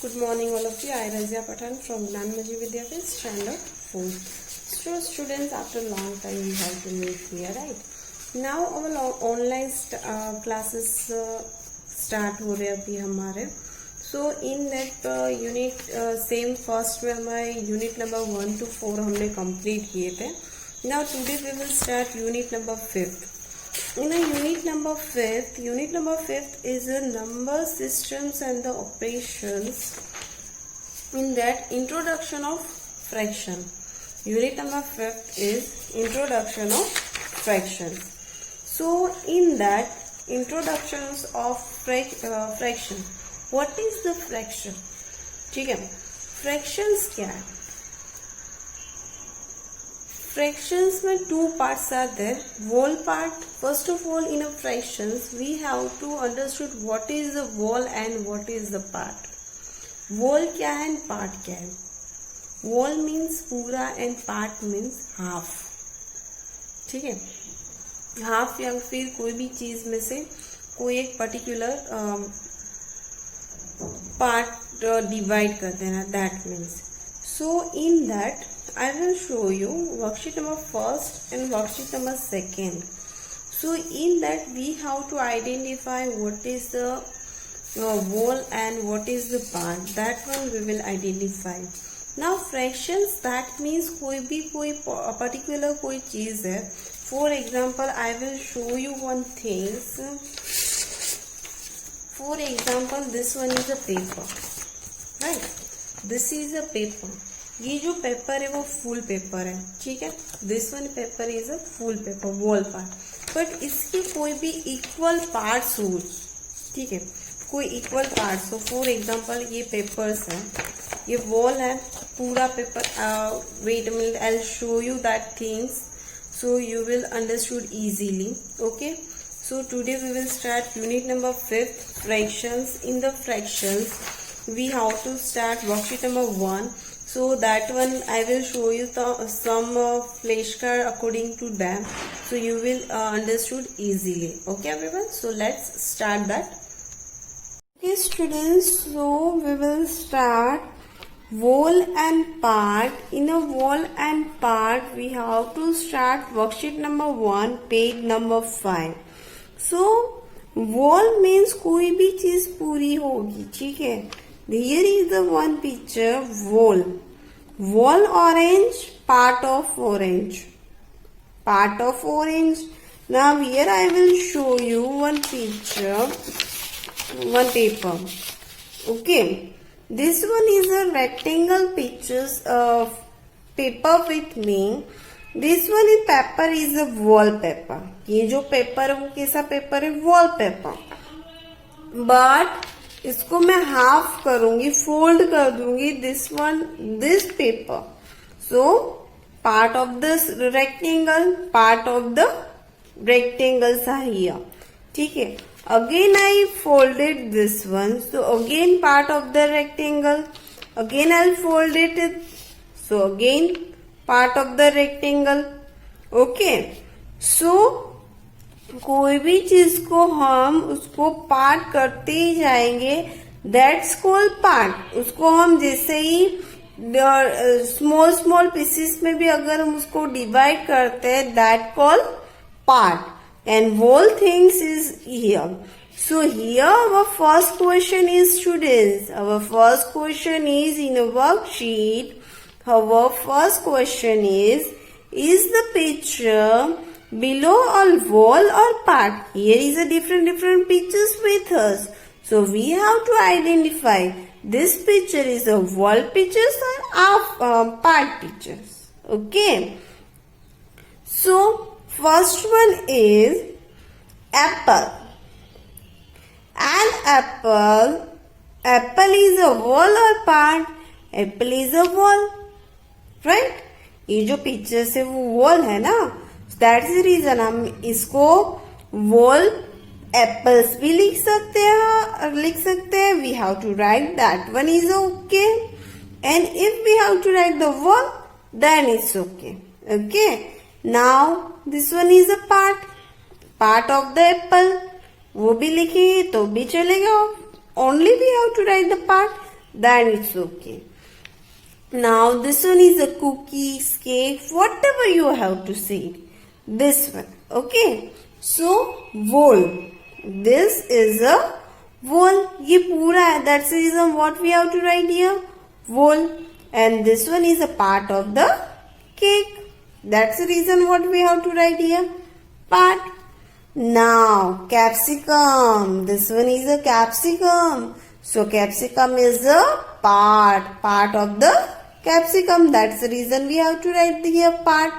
Good morning all of you. I Razia Pathan from Gnanmaji Vidyapith Standard 4. So students, after a long time we have to meet here, right? Now our online classes start हो रहे अभी हमारे. So in that unit same first में हमारे unit number 1 to 4 हमने complete किए थे. Now today we will start unit number 5. In a unit number 5 is a number systems and the operations. In that, introduction of fraction. Unit number 5 is introduction of fractions. So in that introductions of fraction, what is the fraction? ठीक है, fractions क्या है? Fractions में two parts are there. Whole part. First of all, in a fractions, we have to understood what is the whole and what is the part. Whole क्या है and part क्या है? Whole means पूरा and part means half. ठीक है? Half या फिर कोई भी चीज में से कोई एक particular part divide कर देना. That means. So in that I will show you worksheet number 1 and worksheet number 2. So in that we have to identify what is the whole and what is the part. That one we will identify. Now fractions, that means कोई particular कोई चीज है. For example, I will show you one thing. For example, this one is a paper, right? This is a paper. ये जो paper है वो full paper है, ठीक है. This one paper is a full paper, whole part. But इसके कोई भी इक्वल पार्ट्स हो, ठीक है, कोई इक्वल पार्ट्स हो. फॉर एग्जांपल ये पेपर्स है, ये वॉल है, पूरा पेपर. Wait a minute, I will show you that things so you will understood easily. Okay, so today we will start unit number 5, fractions. In the fractions we have to start worksheet number 1. So that one I will show you some flashcard according to them, so you will understood easily. Okay everyone, so let's start that. Okay students, so we will start whole and part. In a whole and part we have to start worksheet number 1, page number 5. So whole means कोई भी चीज पूरी होगी, ठीक है. Here is the one picture, whole. Whole orange, part of orange. Part of orange. Now here I will show you one picture, one paper. Okay. This one is a rectangle pictures of paper with me. This one is paper is a wallpaper. ये जो paper है वो कैसा paper है? Wallpaper. But इसको मैं half करूंगी, fold कर दूंगी. This paper. So part of this rectangle, part of the rectangle here, ठीक है. Again I folded this one, so again part of the rectangle. Again I fold it, so again part of the rectangle. Okay, so कोई भी चीज को हम उसको part करते ही जाएंगे, दैट्स कॉल्ड पार्ट. उसको हम जैसे ही स्मॉल पीसेस में भी अगर हम उसको डिवाइड करते हैं, that called part. And whole things is here. So here our first question is, students, our first question is in a worksheet. Our first question is the picture below or wall or part? Here is a different pictures with us. So we have to identify this picture is a wall pictures or part pictures. Okay. So first one is apple. An apple. Apple is a wall or part? Apple is a wall. Right? ये जो pictures है वो wall है ना. That's the reason हम इसको wall apples भी लिख सकते हैं. We have to write that one is okay. And if we have to write the whole, then it's okay. Okay, now this one is a part of the apple. वो भी लिखेंगे तो भी चलेगा. only we have to write the part, then it's okay. Now this one is a cookies, cake, whatever you have to say. This one, okay. So wall. This is a wall. ये पूरा है. That's the reason what we have to write here. Wall. And this one is a part of the cake. That's the reason what we have to write here. Part. Now capsicum. This one is a capsicum. So capsicum is a part of the capsicum. That's the reason we have to write here part.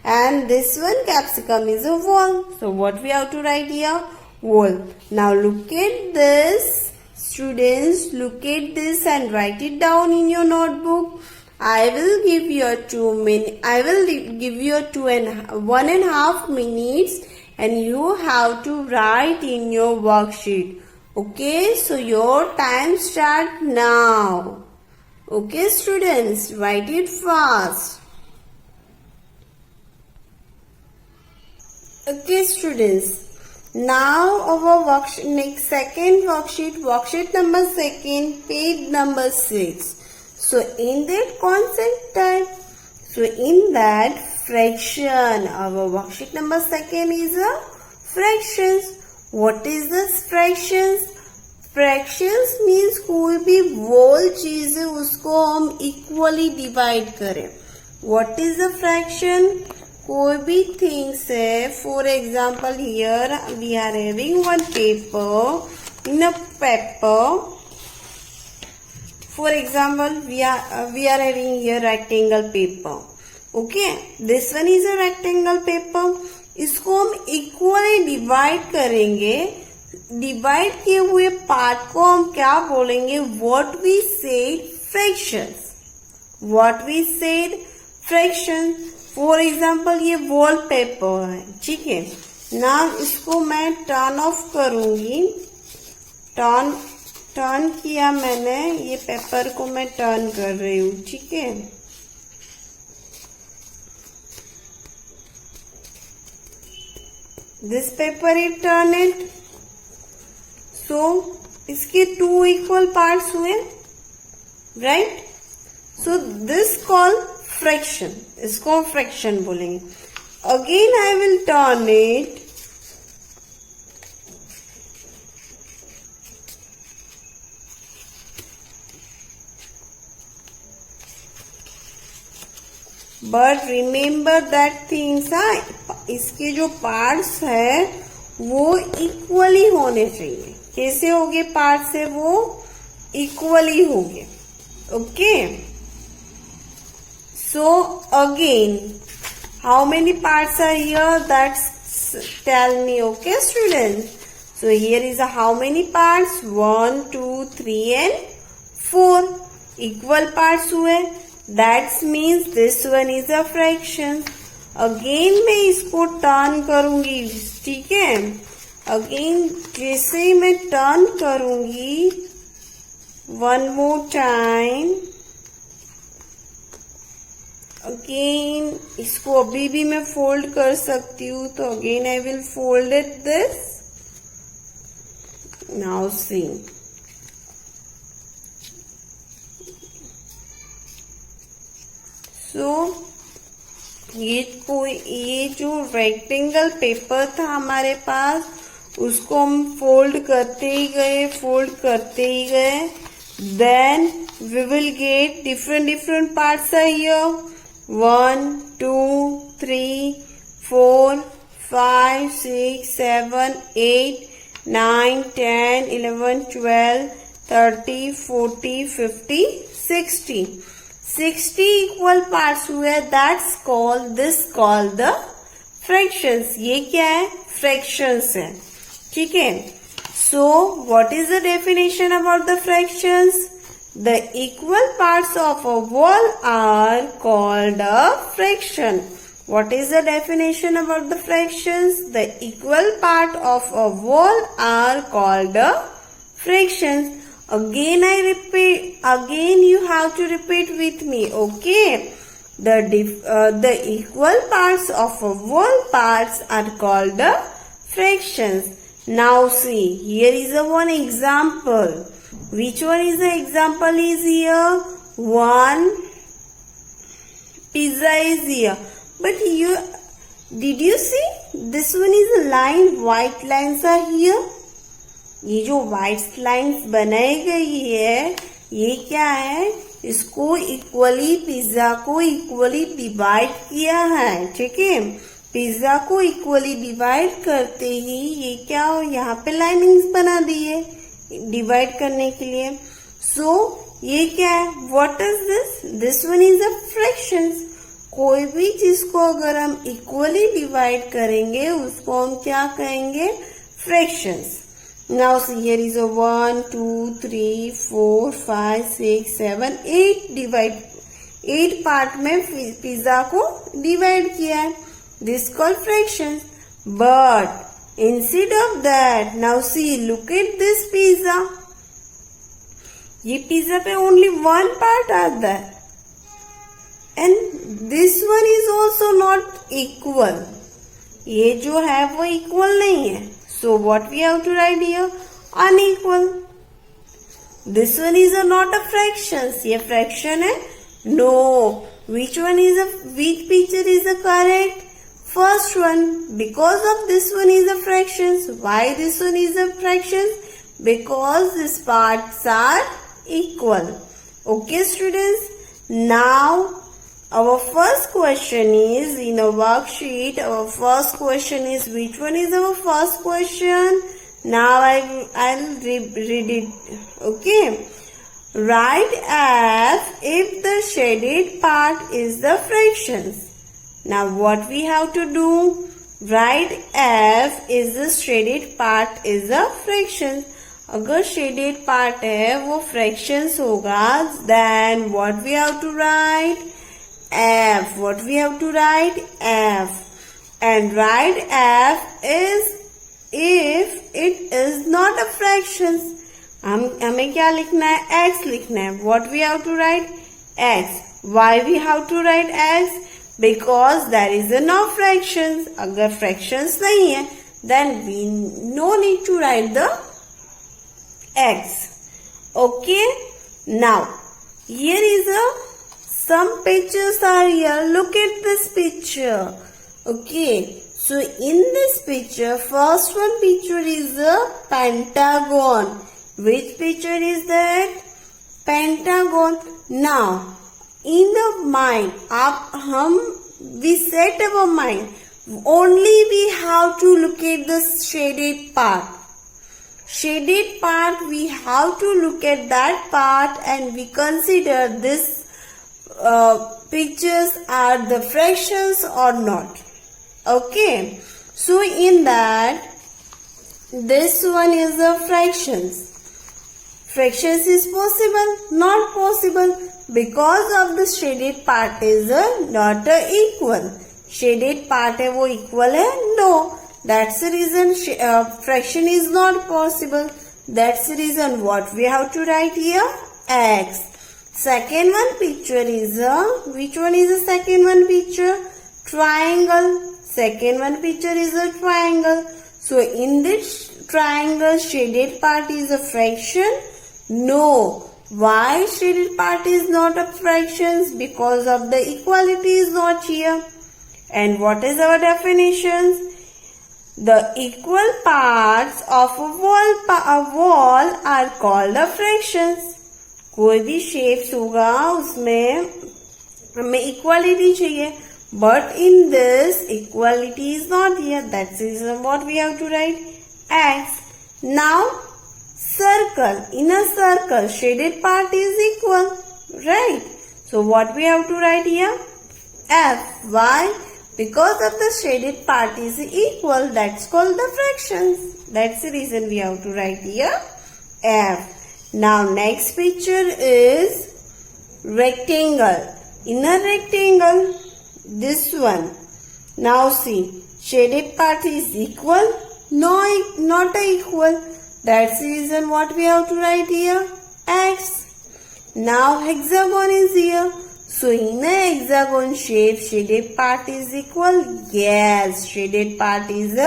And this one capsicum is a wall. So what we have to write here? Wall. Now look at this. Students, look at this and write it down in your notebook. I will give you 1.5 minutes and you have to write in your worksheet. Okay, so your time start now. Okay, students, write it fast. Okay, students. Now our second worksheet number 2, page number 6. So in that concept type, so in that fraction, our worksheet number 2 is a fractions. What is this fractions? Fractions means कोई भी whole चीज है उसको हम equally divide करें. What is the fraction? कोई भी things है. For example, here we are having one paper. In a paper, for example, we are having here rectangle paper. Okay, this one is a rectangle paper. इसको हम equally divide करेंगे. Divide किए हुए part को हम क्या बोलेंगे? What we said fractions. What we said fractions. For example ये वॉलपेपर है, ठीक है ना. इसको मैं टर्न ऑफ करूंगी. टर्न किया मैंने, ये पेपर को मैं टर्न कर रही हूँ, ठीक है. This paper is turn it. So इसके 2 इक्वल पार्ट्स हुए, right. So this call fraction. इसको फ्रैक्शन बोलेंगे. Again I will turn it. But remember that things इसके जो पार्ट्स है वो इक्वली होने चाहिए. कैसे होंगे पार्ट्स है? वो इक्वली होंगे. Okay. So again, how many parts are here? That's tell me, okay, students. So here is how many parts? 1, 2, 3 and 4 equal parts हुए. That means this one is a fraction. Again मैं इसको turn करूंगी, ठीक है. Again जैसे ही मैं turn करूंगी, one more time. Again इसको अभी भी मैं फोल्ड कर सकती हूँ, तो again I will fold it this. Now see. So ये जो रेक्टेंगल पेपर था हमारे पास, उसको हम फोल्ड करते ही गए. Then we will get different parts are here. 1, 2, 3, 4, 5, 6, 7, 8, 9, 10, 11, 12, 30, 40, 50, 60. 60 equal parts हुए. That's called the fractions. ये क्या है? Fractions है, ठीक है. So what is the definition about the fractions? The equal parts of a wall are called a fraction. What is the definition about the fractions? The equal part of a wall are called a fractions. Again I repeat. Again you have to repeat with me. Okay. The equal parts of a wall parts are called the fractions. Now see, here is one example. Which one is the example is here? One pizza is here. But here, did you see? This one is a line. White lines are here. ये जो white lines बनाई गई है, ये क्या है? इसको equally pizza को इक्वली डिवाइड किया है. ठीक है, पिज्जा को इक्वली डिवाइड करते ही ये क्या हो, यहाँ पे लाइनिंग्स बना दी है डिवाइड करने के लिए. सो ये क्या है? What is this? This one is a fractions. कोई भी चीज को अगर हम इक्वली डिवाइड करेंगे उसको हम क्या कहेंगे? Fractions. Now see, here is a 1, 2, 3, 4, 5, 6, 7, 8 divide. 8 part में पिज्जा को डिवाइड किया है. This called fractions. But instead of that, now see, look at this pizza. ये पिज्जा पे only one part आता है. And this one is also not equal. ये जो है वो equal नहीं है. So what we have to write here? Unequal. This one is not a fractions. ये fraction है? No. Which picture is the correct? First one. Because of this one is a fractions. Why this one is a fractions? Because these parts are equal. Okay, students. Now our first question is in a worksheet. Our first question is, which one is our first question? Now I'll read it. Okay. Write F if the shaded part is the fractions. Now what we have to do? Write F is the shaded part is the fractions. अगर shaded part है वो fractions होगा, then what we have to write? F. What we have to write? F. And write F is if it is not a fractions. हमें क्या लिखना है? X लिखना है. What we have to write? X. Why we have to write X? Because there is no fractions. अगर fractions नहीं है, then we no need to write the X. Okay. Now here is some pictures are here. Look at this picture. Okay. So in this picture, first one picture is a pentagon. Which picture is that? Pentagon. Now, in the mind, we set our mind. Only we have to look at the shaded part. Shaded part, we have to look at that part and we consider this pictures are the fractions or not. Okay. So in that, this one is the fractions. Fractions is possible? Not possible. Because of the shaded part is not equal. Shaded part है वो equal है? No. That's the reason fraction is not possible. That's the reason what we have to write here? X. Second one picture is which one is the second one picture? Triangle. Second one picture is a triangle. So in this triangle, shaded part is a fraction? No. Why shaded part is not a fractions? Because of the equality is not here. And what is our definitions? The equal parts of a wall are called the fractions. कोई भी shapes होगा उसमें हमें equality चाहिए, but in this equality is not here. That is what we have to write X. Now circle. In a circle, shaded part is equal, right? So what we have to write here? F. Why? Because of the shaded part is equal. That's called the fractions. That's the reason we have to write here F. Now next picture is rectangle. In a rectangle, this one. Now see, shaded part is equal? No, not equal. That's the reason what we have to write here X. Now hexagon is here. So in a hexagon shape, shaded part is equal? Yes, shaded part is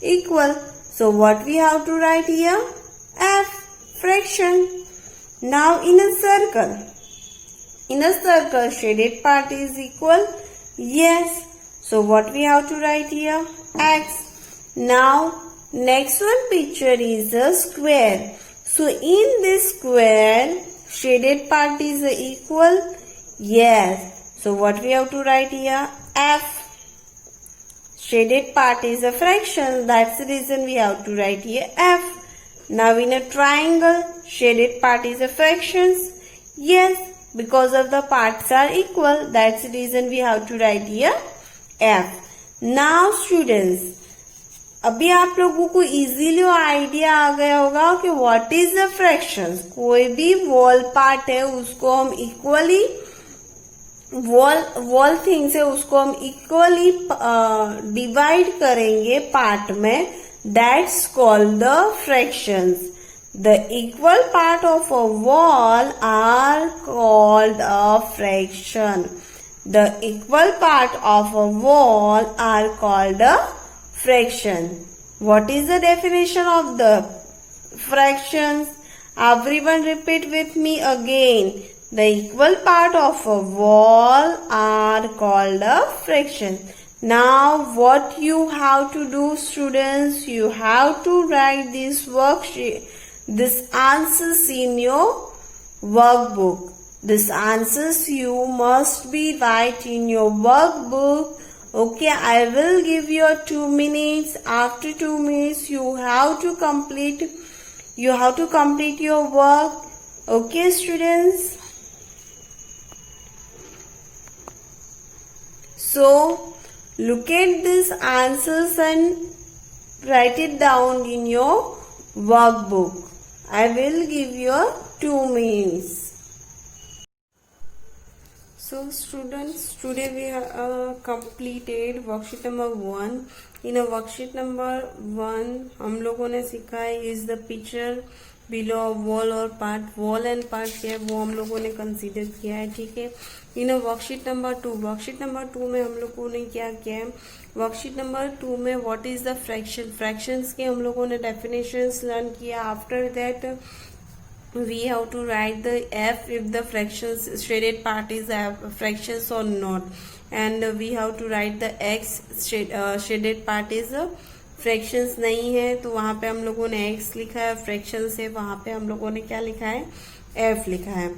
equal. So what we have to write here? F. Fraction. Now in a circle shaded part is equal. Yes. So what we have to write here? X. Now next one picture is a square. So in this square shaded part is equal. Yes. So what we have to write here? F. Shaded part is a fraction. That's the reason we have to write here F. Now in a triangle, shaded part is a fractions. Yes, because of the parts are equal. That's the reason we have to write here F. Now students, अभी आप लोगों को easily idea आ गया होगा कि what is the fractions. कोई भी wall part है उसको हम इक्वली वॉल थिंग्स है उसको हम इक्वली डिवाइड करेंगे पार्ट में. That's called the fractions. The equal part of a whole are called a fraction. The equal part of a whole are called a fraction. What is the definition of the fractions? Everyone repeat with me again. The equal part of a wall are called a fraction. Now what you have to do, students? You have to write this worksheet, this answers in your workbook. This answers you must be write in your workbook. Okay, I will give you 2 minutes. After 2 minutes, you have to complete your work. Okay, students. So, look at these answers and write it down in your workbook. I will give you 2 minutes. So students, today we have completed worksheet number 1. In a worksheet number 1 हम लोगों ने सीखा है is the picture below wall और part. wall and part क्या है वो हम लोगों ने कंसीडर किया है. ठीक है. इन वर्कशीट नंबर 2 में हम लोगों ने क्या किया है? वर्कशीट नंबर 2 में व्हाट इज द फ्रैक्शंस के हम लोगों ने डेफिनेशंस लर्न किया. After that we have to write the F if the fractions shaded part is fractions or not, and we have to write the X shaded part is fractions नहीं है तो वहां पे हम लोगों ने X लिखा है. fractions है वहां पे हम लोगों ने क्या लिखा है? F लिखा है.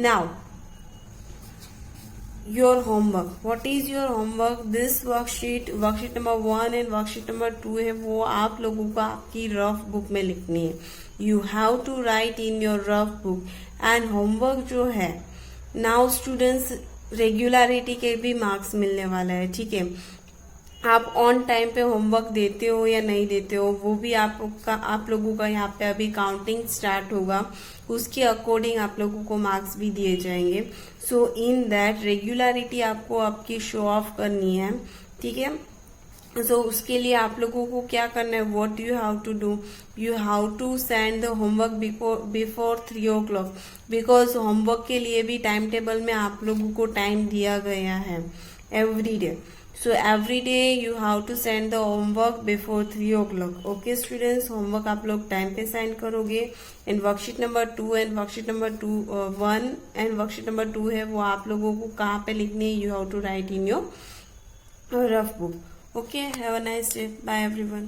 Now your homework. What is your homework? This worksheet number 1 and worksheet number 2 है वो आप लोगों को आपकी रफ बुक में लिखनी है. You have to write in your rough book. and homework जो है now students रेगुलरिटी के भी मार्क्स मिलने वाला है. ठीक है. आप ऑन टाइम पे होमवर्क देते हो या नहीं देते हो वो भी आप लोगों का यहाँ पे अभी काउंटिंग स्टार्ट होगा. उसके अकॉर्डिंग आप लोगों को मार्क्स भी दिए जाएंगे. सो इन दैट रेगुलरिटी आपको आपकी शो ऑफ करनी है. ठीक है. सो उसके लिए आप लोगों को क्या करना है? What you have to do? You have to send the homework before 3 o'clock. Because homework के लिए भी टाइम टेबल में आप लोगों को टाइम दिया गया है every day. So every day you have to send the homework before 3 o'clock. Okay students, homework आप लोग टाइम पे सेंड करोगे. And worksheet number 2 and worksheet number 1 and worksheet number 2 है वो आप लोगों को कहाँ पे लिखनी है? You have to write in your rough book. Okay, have a nice day. Bye everyone.